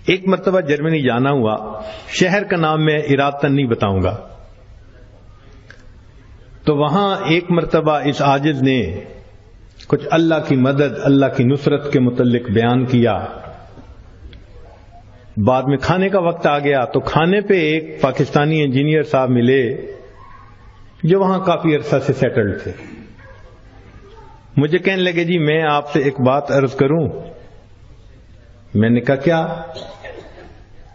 ایک مرتبہ جرمنی جانا ہوا، شہر کا نام میں ارادتاً نہیں بتاؤں گا، تو وہاں ایک مرتبہ اس عاجز نے کچھ اللہ کی مدد، اللہ کی نصرت کے متعلق بیان کیا۔ بعد میں کھانے کا وقت آ گیا تو کھانے پہ ایک پاکستانی انجینئر صاحب ملے جو وہاں کافی عرصہ سے سیٹلڈ تھے۔ مجھے کہنے لگے جی میں آپ سے ایک بات عرض کروں؟ میں نے کہا کیا؟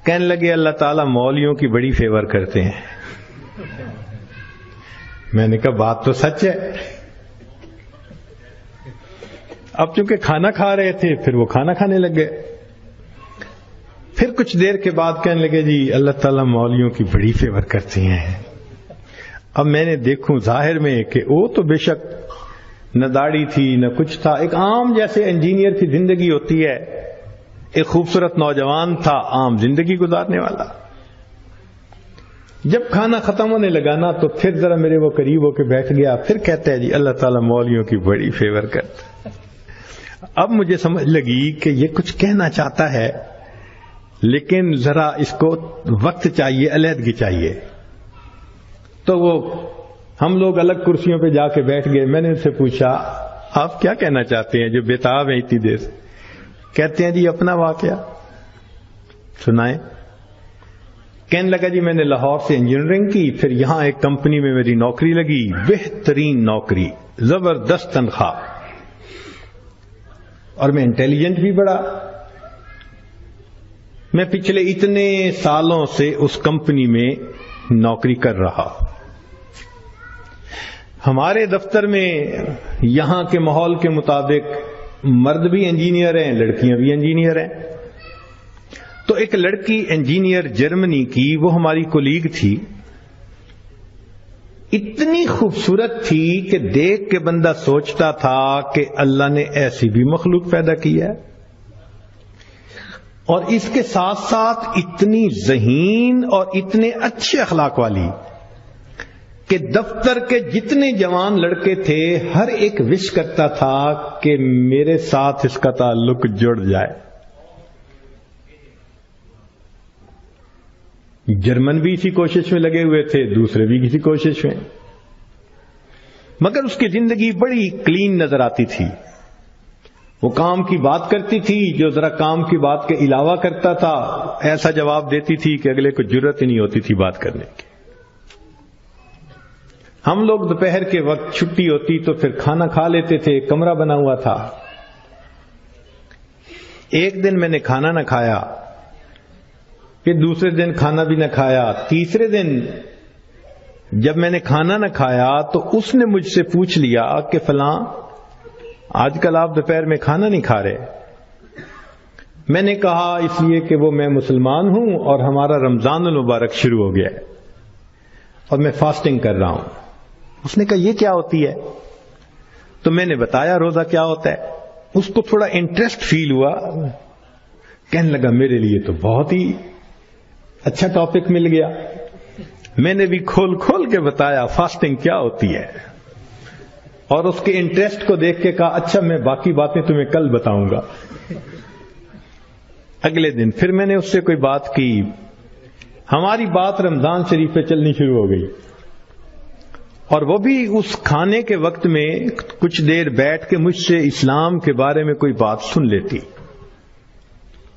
کہنے لگے اللہ تعالیٰ مولویوں کی بڑی فیور کرتے ہیں۔ میں نے کہا بات تو سچ ہے۔ اب چونکہ کھانا کھا رہے تھے پھر وہ کھانا کھانے لگ گئے۔ پھر کچھ دیر کے بعد کہنے لگے جی اللہ تعالیٰ مولویوں کی بڑی فیور کرتے ہیں۔ اب میں نے دیکھوں ظاہر میں کہ وہ تو بے شک نہ داڑھی تھی نہ کچھ تھا، ایک عام جیسے انجینئر کی زندگی ہوتی ہے، ایک خوبصورت نوجوان تھا عام زندگی گزارنے والا۔ جب کھانا ختم ہونے لگا نا تو پھر ذرا میرے وہ قریب ہو کے بیٹھ گیا، پھر کہتا ہے جی اللہ تعالیٰ مولویوں کی بڑی فیور کرتا۔ اب مجھے سمجھ لگی کہ یہ کچھ کہنا چاہتا ہے لیکن ذرا اس کو وقت چاہیے، علیحدگی چاہیے۔ تو وہ ہم لوگ الگ کرسیوں پہ جا کے بیٹھ گئے۔ میں نے ان سے پوچھا آپ کیا کہنا چاہتے ہیں جو بےتاب ہیں اتنی دیر سے؟ کہتے ہیں جی اپنا واقعہ سنائیں۔ کہنے لگا جی میں نے لاہور سے انجینئرنگ کی، پھر یہاں ایک کمپنی میں میری نوکری لگی، بہترین نوکری، زبردست تنخواہ، اور میں انٹیلیجنٹ بھی بڑا۔ میں پچھلے اتنے سالوں سے اس کمپنی میں نوکری کر رہا۔ ہمارے دفتر میں یہاں کے ماحول کے مطابق مرد بھی انجینئر ہیں، لڑکیاں بھی انجینئر ہیں۔ تو ایک لڑکی انجینئر جرمنی کی، وہ ہماری کولیگ تھی، اتنی خوبصورت تھی کہ دیکھ کے بندہ سوچتا تھا کہ اللہ نے ایسی بھی مخلوق پیدا کی ہے، اور اس کے ساتھ ساتھ اتنی ذہین اور اتنے اچھے اخلاق والی کہ دفتر کے جتنے جوان لڑکے تھے ہر ایک وش کرتا تھا کہ میرے ساتھ اس کا تعلق جڑ جائے۔ جرمن بھی اسی کوشش میں لگے ہوئے تھے، دوسرے بھی کسی کوشش میں، مگر اس کی زندگی بڑی کلین نظر آتی تھی۔ وہ کام کی بات کرتی تھی، جو ذرا کام کی بات کے علاوہ کرتا تھا ایسا جواب دیتی تھی کہ اگلے کو جرت ہی نہیں ہوتی تھی بات کرنے کی۔ ہم لوگ دوپہر کے وقت چھٹی ہوتی تو پھر کھانا کھا لیتے تھے، کمرہ بنا ہوا تھا۔ ایک دن میں نے کھانا نہ کھایا، پھر دوسرے دن کھانا بھی نہ کھایا، تیسرے دن جب میں نے کھانا نہ کھایا تو اس نے مجھ سے پوچھ لیا کہ فلاں آج کل آپ دوپہر میں کھانا نہیں کھا رہے؟ میں نے کہا اس لیے کہ وہ میں مسلمان ہوں اور ہمارا رمضان المبارک شروع ہو گیا ہے اور میں فاسٹنگ کر رہا ہوں۔ اس نے کہا یہ کیا ہوتی ہے؟ تو میں نے بتایا روزہ کیا ہوتا ہے۔ اس کو تھوڑا انٹرسٹ فیل ہوا، کہنے لگا میرے لیے تو بہت ہی اچھا ٹاپک مل گیا۔ میں نے بھی کھول کھول کے بتایا فاسٹنگ کیا ہوتی ہے، اور اس کے انٹرسٹ کو دیکھ کے کہا اچھا میں باقی باتیں تمہیں کل بتاؤں گا۔ اگلے دن پھر میں نے اس سے کوئی بات کی، ہماری بات رمضان شریف پہ چلنی شروع ہو گئی، اور وہ بھی اس کھانے کے وقت میں کچھ دیر بیٹھ کے مجھ سے اسلام کے بارے میں کوئی بات سن لیتی۔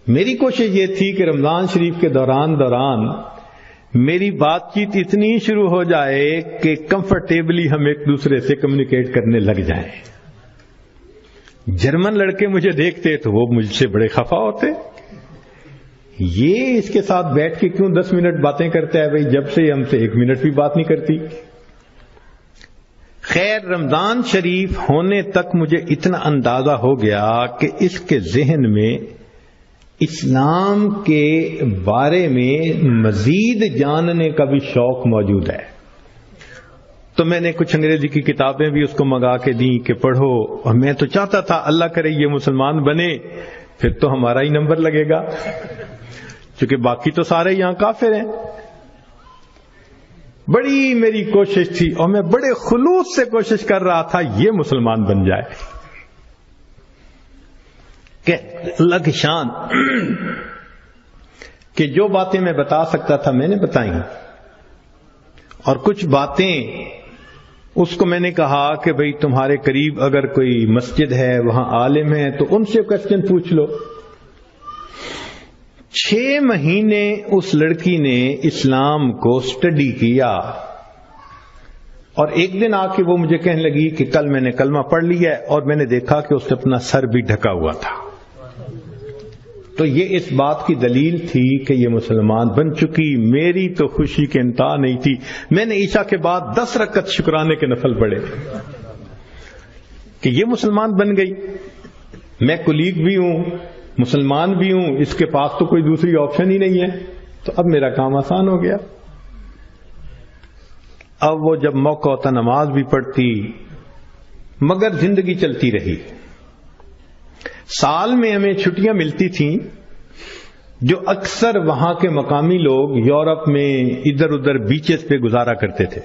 میری کوشش یہ تھی کہ رمضان شریف کے دوران میری بات چیت اتنی شروع ہو جائے کہ کمفرٹیبلی ہم ایک دوسرے سے کمیونیکیٹ کرنے لگ جائیں۔ جرمن لڑکے مجھے دیکھتے تو وہ مجھ سے بڑے خفا ہوتے، یہ اس کے ساتھ بیٹھ کے کیوں 10 منٹ باتیں کرتا ہے؟ بھائی جب سے ہم سے 1 منٹ بھی بات نہیں کرتی۔ خیر رمضان شریف ہونے تک مجھے اتنا اندازہ ہو گیا کہ اس کے ذہن میں اسلام کے بارے میں مزید جاننے کا بھی شوق موجود ہے۔ تو میں نے کچھ انگریزی کی کتابیں بھی اس کو منگا کے دیں کہ پڑھو، اور میں تو چاہتا تھا اللہ کرے یہ مسلمان بنے، پھر تو ہمارا ہی نمبر لگے گا، کیونکہ باقی تو سارے یہاں کافر ہیں۔ بڑی میری کوشش تھی اور میں بڑے خلوص سے کوشش کر رہا تھا یہ مسلمان بن جائے کہ اللہ کی شان۔ کہ جو باتیں میں بتا سکتا تھا میں نے بتائیں، اور کچھ باتیں اس کو میں نے کہا کہ بھئی تمہارے قریب اگر کوئی مسجد ہے، وہاں عالم ہے، تو ان سے کوسچن پوچھ لو۔ 6 مہینے اس لڑکی نے اسلام کو سٹڈی کیا، اور ایک دن آ کے وہ مجھے کہنے لگی کہ کل میں نے کلمہ پڑھ لیا ہے، اور میں نے دیکھا کہ اس نے اپنا سر بھی ڈھکا ہوا تھا۔ تو یہ اس بات کی دلیل تھی کہ یہ مسلمان بن چکی۔ میری تو خوشی کے انتہا نہیں تھی۔ میں نے عشاء کے بعد 10 رکعت شکرانے کے نفل پڑھے کہ یہ مسلمان بن گئی۔ میں کلیگ بھی ہوں، مسلمان بھی ہوں، اس کے پاس تو کوئی دوسری آپشن ہی نہیں ہے، تو اب میرا کام آسان ہو گیا۔ اب وہ جب موقع ہوتا نماز بھی پڑھتی، مگر زندگی چلتی رہی۔ سال میں ہمیں چھٹیاں ملتی تھیں جو اکثر وہاں کے مقامی لوگ یورپ میں ادھر ادھر بیچز پہ گزارا کرتے تھے۔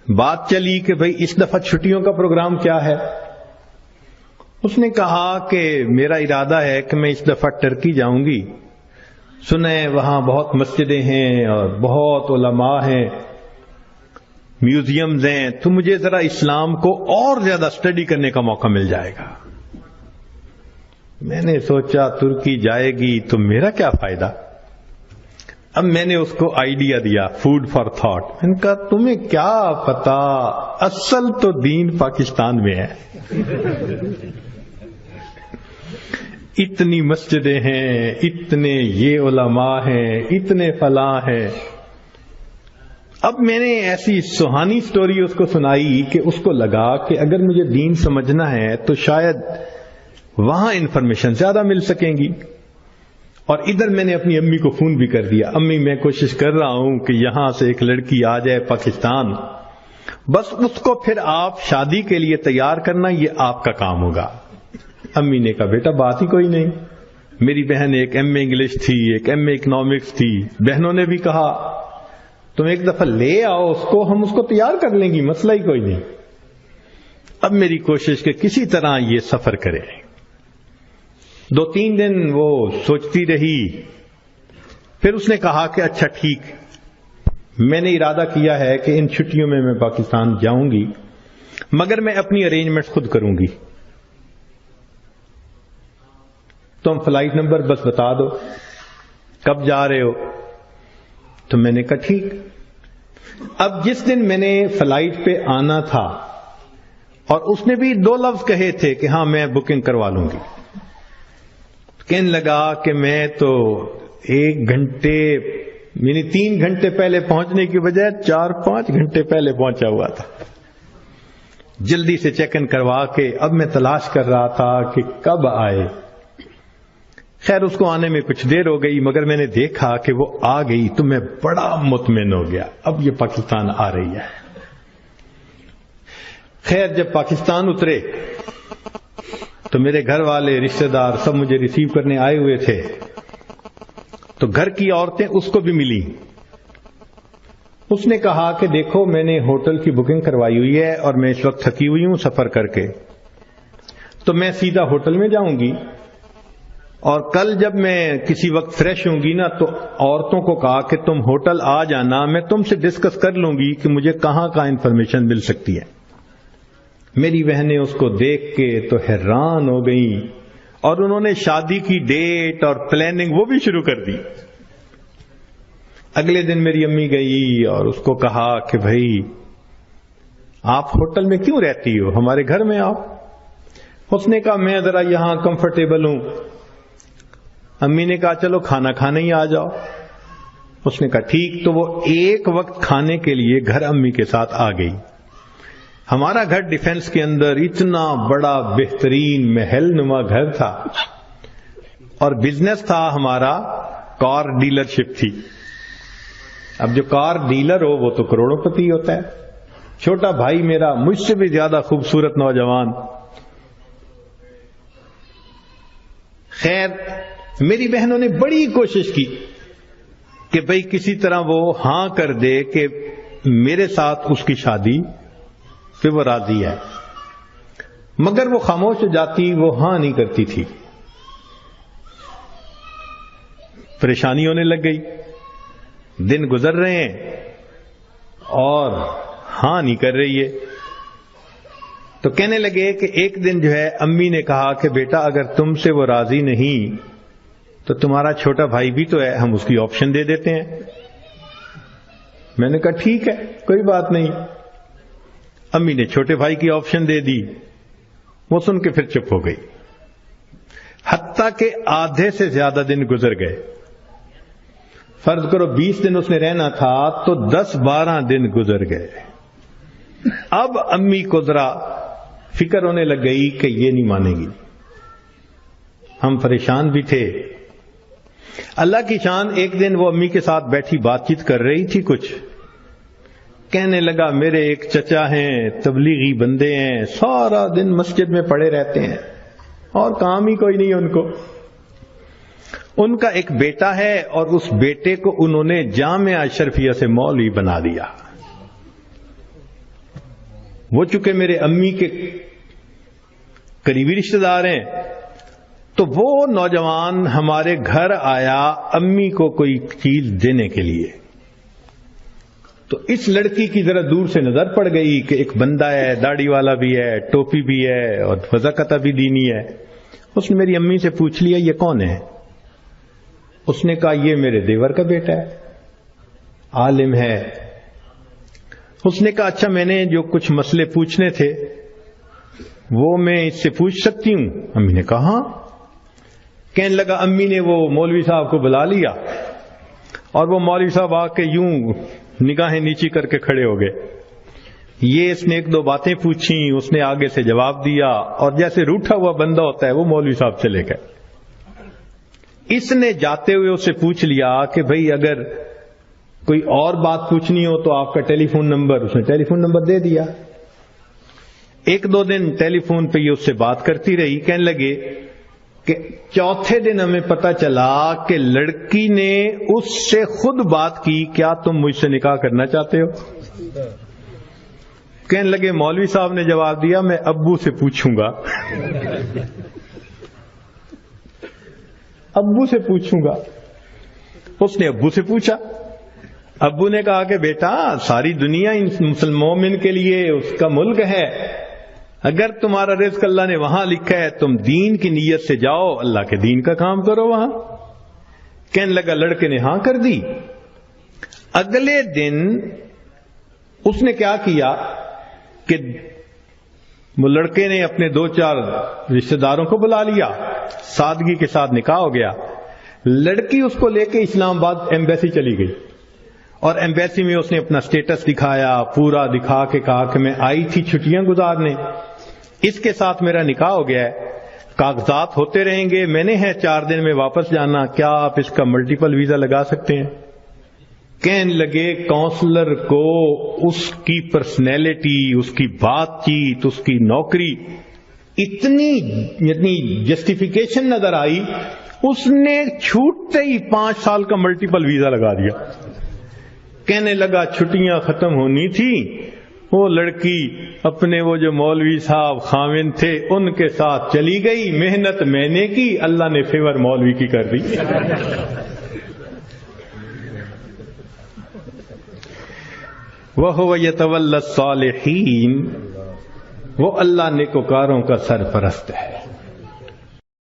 بات چلی کہ بھئی اس دفعہ چھٹیوں کا پروگرام کیا ہے؟ اس نے کہا کہ میرا ارادہ ہے کہ میں اس دفعہ ٹرکی جاؤں گی، سنیں وہاں بہت مسجدیں ہیں اور بہت علماء ہیں، میوزیمز ہیں، تو مجھے ذرا اسلام کو اور زیادہ سٹڈی کرنے کا موقع مل جائے گا۔ میں نے سوچا ترکی جائے گی تو میرا کیا فائدہ؟ اب میں نے اس کو آئیڈیا دیا، فوڈ فار تھاٹ۔ میں نے کہا تمہیں کیا پتا، اصل تو دین پاکستان میں ہے۔ اتنی مسجدیں ہیں، اتنے یہ علماء ہیں، اتنے فلاں ہیں۔ اب میں نے ایسی سہانی سٹوری اس کو سنائی کہ اس کو لگا کہ اگر مجھے دین سمجھنا ہے تو شاید وہاں انفارمیشن زیادہ مل سکیں گی۔ اور ادھر میں نے اپنی امی کو فون بھی کر دیا، امی میں کوشش کر رہا ہوں کہ یہاں سے ایک لڑکی آ جائے پاکستان، بس اس کو پھر آپ شادی کے لیے تیار کرنا، یہ آپ کا کام ہوگا۔ امی نے کہا بیٹا بات ہی کوئی نہیں۔ میری بہن ایک ایم اے انگلش تھی، ایک ایم اے اکنامکس تھی، بہنوں نے بھی کہا تم ایک دفعہ لے آؤ اس کو، ہم اس کو تیار کر لیں گی، مسئلہ ہی کوئی نہیں۔ اب میری کوشش کہ کسی طرح یہ سفر کرے۔ 2-3 دن وہ سوچتی رہی، پھر اس نے کہا کہ اچھا ٹھیک، میں نے ارادہ کیا ہے کہ ان چھٹیوں میں پاکستان جاؤں گی، مگر میں اپنی ارینجمنٹ خود کروں گی، تم فلائٹ نمبر بس بتا دو کب جا رہے ہو۔ تو میں نے کہا ٹھیک۔ اب جس دن میں نے فلائٹ پہ آنا تھا، اور اس نے بھی 2 لفظ کہے تھے کہ ہاں میں بکنگ کروا لوں گی، کہنے لگا کہ میں تو 1 گھنٹے یعنی 3 گھنٹے پہلے پہنچنے کی بجائے 4-5 گھنٹے پہلے پہنچا ہوا تھا۔ جلدی سے چیک ان کروا کے اب میں تلاش کر رہا تھا کہ کب آئے۔ خیر اس کو آنے میں کچھ دیر ہو گئی، مگر میں نے دیکھا کہ وہ آ گئی تو میں بڑا مطمئن ہو گیا، اب یہ پاکستان آ رہی ہے۔ خیر جب پاکستان اترے تو میرے گھر والے رشتہ دار سب مجھے ریسیو کرنے آئے ہوئے تھے، تو گھر کی عورتیں اس کو بھی ملی۔ اس نے کہا کہ دیکھو میں نے ہوٹل کی بکنگ کروائی ہوئی ہے اور میں اس وقت تھکی ہوئی ہوں سفر کر کے، تو میں سیدھا ہوٹل میں جاؤں گی، اور کل جب میں کسی وقت فریش ہوں گی نا تو عورتوں کو کہا کہ تم ہوٹل آ جانا، میں تم سے ڈسکس کر لوں گی کہ مجھے کہاں کہاں انفارمیشن مل سکتی ہے۔ میری بہنیں اس کو دیکھ کے تو حیران ہو گئیں، اور انہوں نے شادی کی ڈیٹ اور پلاننگ وہ بھی شروع کر دی۔ اگلے دن میری امی گئی اور اس کو کہا کہ بھائی آپ ہوٹل میں کیوں رہتی ہو، ہمارے گھر میں آؤ۔ اس نے کہا میں ذرا یہاں کمفرٹیبل ہوں۔ امی نے کہا چلو کھانا کھانے ہی آ جاؤ۔ اس نے کہا ٹھیک، تو وہ ایک وقت کھانے کے لیے گھر امی کے ساتھ آ گئی۔ ہمارا گھر ڈیفنس کے اندر اتنا بڑا بہترین محل نما گھر تھا، اور بزنس تھا ہمارا کار ڈیلرشپ تھی۔ اب جو کار ڈیلر ہو وہ تو کروڑوں پتی ہوتا ہے۔ چھوٹا بھائی میرا مجھ سے بھی زیادہ خوبصورت نوجوان۔ خیر میری بہنوں نے بڑی کوشش کی کہ بھئی کسی طرح وہ ہاں کر دے کہ میرے ساتھ اس کی شادی پہ وہ راضی ہے، مگر وہ خاموش ہو جاتی، وہ ہاں نہیں کرتی تھی۔ پریشانی ہونے لگ گئی، دن گزر رہے ہیں اور ہاں نہیں کر رہی ہے. تو کہنے لگے کہ ایک دن جو ہے امی نے کہا کہ بیٹا اگر تم سے وہ راضی نہیں تو تمہارا چھوٹا بھائی بھی تو ہے، ہم اس کی آپشن دے دیتے ہیں. میں نے کہا ٹھیک ہے کوئی بات نہیں. امی نے چھوٹے بھائی کی آپشن دے دی. وہ سن کے پھر چپ ہو گئی. حتیٰ کہ آدھے سے زیادہ دن گزر گئے. فرض کرو 20 دن اس نے رہنا تھا تو 10-12 دن گزر گئے. اب امی کو ذرا فکر ہونے لگ گئی کہ یہ نہیں مانے گی. ہم پریشان بھی تھے. اللہ کی شان ایک دن وہ امی کے ساتھ بیٹھی بات چیت کر رہی تھی. کچھ کہنے لگا میرے ایک چچا ہیں، تبلیغی بندے ہیں، سارا دن مسجد میں پڑے رہتے ہیں اور کام ہی کوئی نہیں ان کو. ان کا ایک بیٹا ہے اور اس بیٹے کو انہوں نے جامعہ اشرفیہ سے مولوی بنا دیا. وہ چونکہ میرے امی کے قریبی رشتہ دار ہیں تو وہ نوجوان ہمارے گھر آیا امی کو کوئی چیز دینے کے لیے. تو اس لڑکی کی ذرا دور سے نظر پڑ گئی کہ ایک بندہ ہے، داڑھی والا بھی ہے، ٹوپی بھی ہے اور وضاقتہ بھی دینی ہے. اس نے میری امی سے پوچھ لیا یہ کون ہے؟ اس نے کہا یہ میرے دیور کا بیٹا ہے، عالم ہے. اس نے کہا اچھا میں نے جو کچھ مسئلے پوچھنے تھے وہ میں اس سے پوچھ سکتی ہوں؟ امی نے کہا ہاں. کہنے لگا امی نے وہ مولوی صاحب کو بلا لیا اور وہ مولوی صاحب آ کے یوں نگاہیں نیچی کر کے کھڑے ہو گئے. یہ اس نے ایک دو باتیں پوچھی، اس نے آگے سے جواب دیا اور جیسے روٹھا ہوا بندہ ہوتا ہے وہ مولوی صاحب چلے گئے. اس نے جاتے ہوئے اس سے پوچھ لیا کہ بھئی اگر کوئی اور بات پوچھنی ہو تو آپ کا ٹیلی فون نمبر. اس نے ٹیلی فون نمبر دے دیا. 1-2 دن ٹیلی فون پہ یہ اس سے بات کرتی رہی. کہنے لگے کہ چوتھے دن ہمیں پتا چلا کہ لڑکی نے اس سے خود بات کی کیا تم مجھ سے نکاح کرنا چاہتے ہو؟ کہنے لگے مولوی صاحب نے جواب دیا میں ابو سے پوچھوں گا. ابو سے پوچھوں گا. اس نے ابو سے پوچھا. ابو نے کہا کہ بیٹا ساری دنیا مومن کے لیے اس کا ملک ہے، اگر تمہارا رزق اللہ نے وہاں لکھا ہے تم دین کی نیت سے جاؤ، اللہ کے دین کا کام کرو وہاں. کہنے لگا لڑکے نے ہاں کر دی. اگلے دن اس نے کیا کیا کہ وہ لڑکے نے اپنے 2-4 رشتہ داروں کو بلا لیا، سادگی کے ساتھ نکاح ہو گیا. لڑکی اس کو لے کے اسلام آباد ایمبیسی چلی گئی اور ایمبیسی میں اس نے اپنا سٹیٹس دکھایا، پورا دکھا کے کہا کہ میں آئی تھی چھٹیاں گزارنے، اس کے ساتھ میرا نکاح ہو گیا ہے، کاغذات ہوتے رہیں گے، میں نے ہے 4 دن میں واپس جانا، کیا آپ اس کا ملٹیپل ویزا لگا سکتے ہیں؟ کہنے لگے کونسلر کو اس کی پرسنالٹی، اس کی بات چیت، اس کی نوکری اتنی جسٹیفیکیشن نظر آئی، اس نے چھوٹتے ہی 5 سال کا ملٹیپل ویزا لگا دیا. کہنے لگا چھٹیاں ختم ہونی تھی، وہ لڑکی اپنے وہ جو مولوی صاحب خاوند تھے ان کے ساتھ چلی گئی. محنت میں نے کی، اللہ نے فیور مولوی کی کر دی. وَهُوَ يَتَوَلَّى الصَّالِحِينَ، وہ اللہ نیکوکاروں کا سرپرست ہے.